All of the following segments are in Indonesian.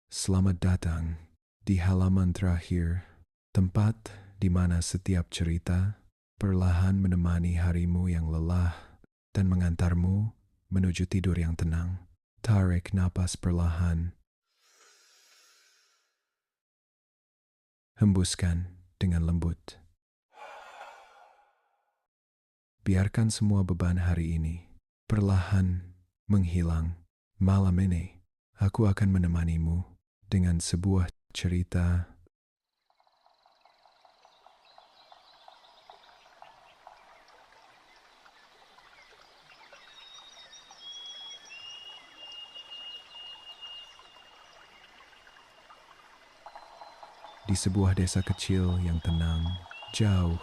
Selamat datang di halaman terakhir, tempat di mana setiap cerita perlahan menemani harimu yang lelah dan mengantarmu menuju tidur yang tenang. Tarik napas perlahan, hembuskan dengan lembut. Biarkan semua beban hari ini perlahan menghilang. Malam ini, aku akan menemanimu dengan sebuah cerita. Di sebuah desa kecil yang tenang, jauh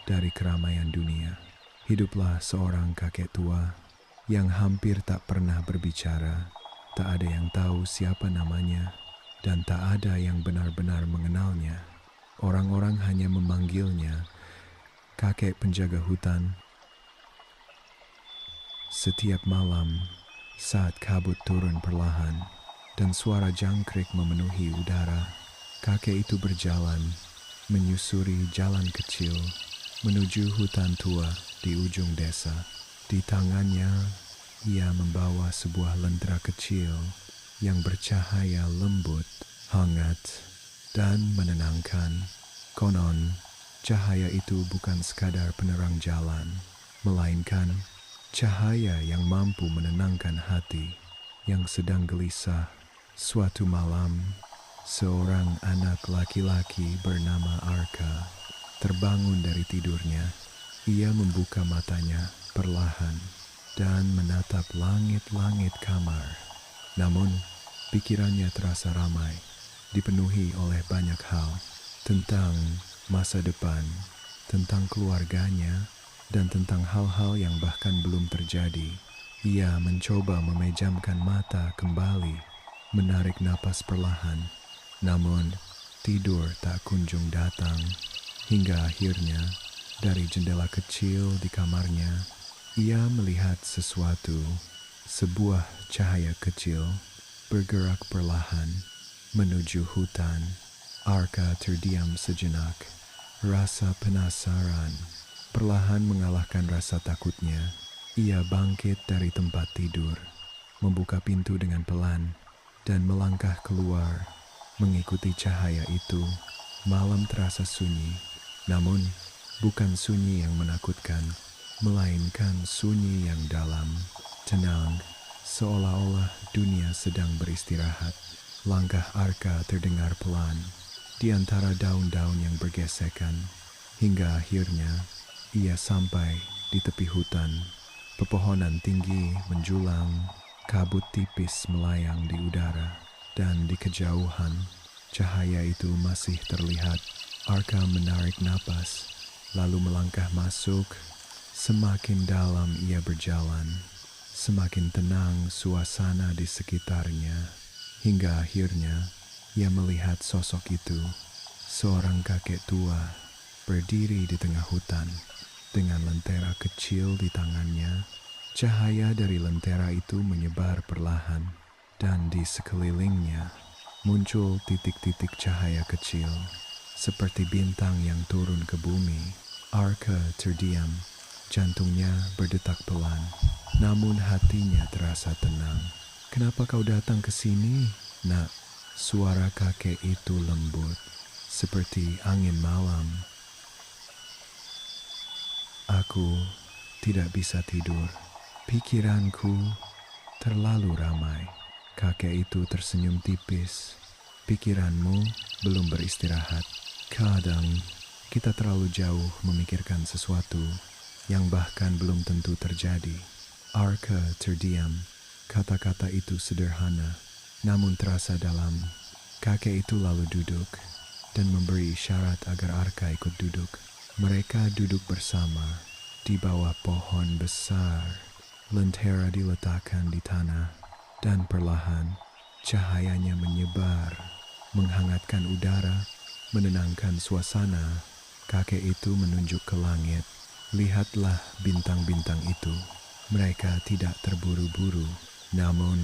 dari keramaian dunia, hiduplah seorang kakek tua yang hampir tak pernah berbicara. Tak ada yang tahu siapa namanya, dan tak ada yang benar-benar mengenalnya. Orang-orang hanya memanggilnya kakek penjaga hutan. Setiap malam, saat kabut turun perlahan dan suara jangkrik memenuhi udara, kakek itu berjalan, menyusuri jalan kecil, menuju hutan tua di ujung desa. Di tangannya, ia membawa sebuah lentera kecil yang bercahaya lembut, hangat, dan menenangkan. Konon, cahaya itu bukan sekadar penerang jalan, melainkan cahaya yang mampu menenangkan hati yang sedang gelisah. Suatu malam, seorang anak laki-laki bernama Arka terbangun dari tidurnya. Ia membuka matanya perlahan dan menatap langit-langit kamar. Namun, pikirannya terasa ramai, dipenuhi oleh banyak hal tentang masa depan, tentang keluarganya, dan tentang hal-hal yang bahkan belum terjadi. Ia mencoba memejamkan mata kembali, menarik napas perlahan, namun tidur tak kunjung datang. Hingga akhirnya, dari jendela kecil di kamarnya, ia melihat sesuatu, sebuah cahaya kecil, bergerak perlahan menuju hutan. Arka terdiam sejenak, rasa penasaran perlahan mengalahkan rasa takutnya. Ia bangkit dari tempat tidur, membuka pintu dengan pelan, dan melangkah keluar, mengikuti cahaya itu. Malam terasa sunyi, namun bukan sunyi yang menakutkan, melainkan sunyi yang dalam, tenang, seolah-olah dunia sedang beristirahat. Langkah Arka terdengar pelan, di antara daun-daun yang bergesekan, hingga akhirnya ia sampai di tepi hutan. Pepohonan tinggi menjulang, kabut tipis melayang di udara, dan di kejauhan cahaya itu masih terlihat. Arka menarik napas, lalu melangkah masuk. Semakin dalam ia berjalan, semakin tenang suasana di sekitarnya, hingga akhirnya ia melihat sosok itu, seorang kakek tua berdiri di tengah hutan dengan lentera kecil di tangannya. Cahaya dari lentera itu menyebar perlahan, dan di sekelilingnya muncul titik-titik cahaya kecil, seperti bintang yang turun ke bumi. Arka terdiam, jantungnya berdetak pelan, namun hatinya terasa tenang. "Kenapa kau datang ke sini, Nak?" Suara kakek itu lembut, seperti angin malam. "Aku tidak bisa tidur. Pikiranku terlalu ramai." Kakek itu tersenyum tipis. "Pikiranmu belum beristirahat. Kadang kita terlalu jauh memikirkan sesuatu yang bahkan belum tentu terjadi." Arka terdiam. Kata-kata itu sederhana, namun terasa dalam. Kakek itu lalu duduk dan memberi isyarat agar Arka ikut duduk. Mereka duduk bersama di bawah pohon besar. Lentera diletakkan di tanah, dan perlahan cahayanya menyebar, menghangatkan udara, menenangkan suasana. Kakek itu menunjuk ke langit. "Lihatlah bintang-bintang itu. Mereka tidak terburu-buru, namun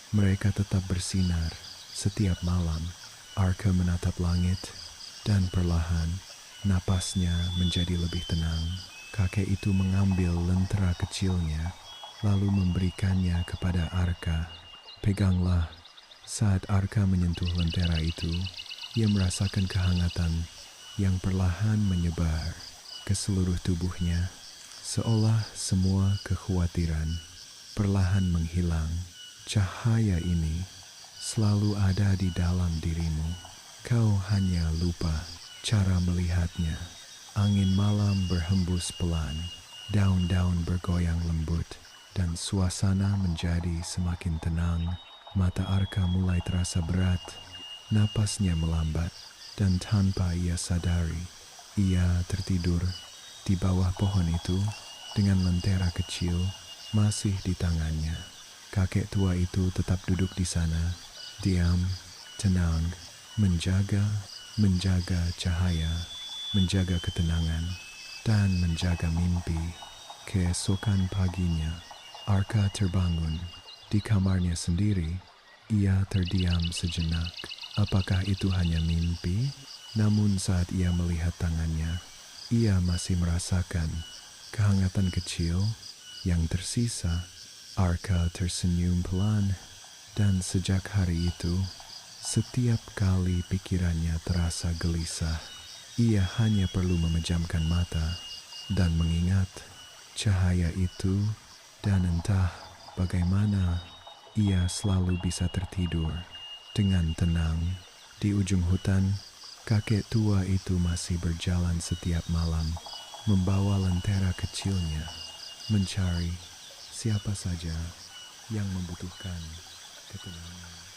mereka tetap bersinar Setiap malam, Arka menatap langit dan perlahan napasnya menjadi lebih tenang. Kakek itu mengambil lentera kecilnya lalu memberikannya kepada Arka. Peganglah. Saat Arka menyentuh lentera itu, ia merasakan kehangatan yang perlahan menyebar ke seluruh tubuhnya, seolah semua kekhawatiran perlahan menghilang. Cahaya ini selalu ada di dalam dirimu. Kau hanya lupa cara melihatnya. Angin malam berhembus pelan, daun-daun bergoyang lembut, dan suasana menjadi semakin tenang. Mata Arka mulai terasa berat, napasnya melambat, dan tanpa ia sadari, ia tertidur di bawah pohon itu dengan lentera kecil masih di tangannya. Kakek tua itu tetap duduk di sana, diam, tenang, menjaga cahaya, menjaga ketenangan, dan menjaga mimpi. Keesokan paginya, Arka terbangun. Di kamarnya sendiri, ia terdiam sejenak. Apakah itu hanya mimpi? Namun saat ia melihat tangannya, ia masih merasakan kehangatan kecil yang tersisa. Arka tersenyum pelan, dan sejak hari itu, setiap kali pikirannya terasa gelisah, ia hanya perlu memejamkan mata dan mengingat cahaya itu, dan entah bagaimana ia selalu bisa tertidur dengan tenang. Di ujung hutan, kakek tua itu masih berjalan setiap malam, membawa lentera kecilnya, mencari siapa saja yang membutuhkan ketenangan.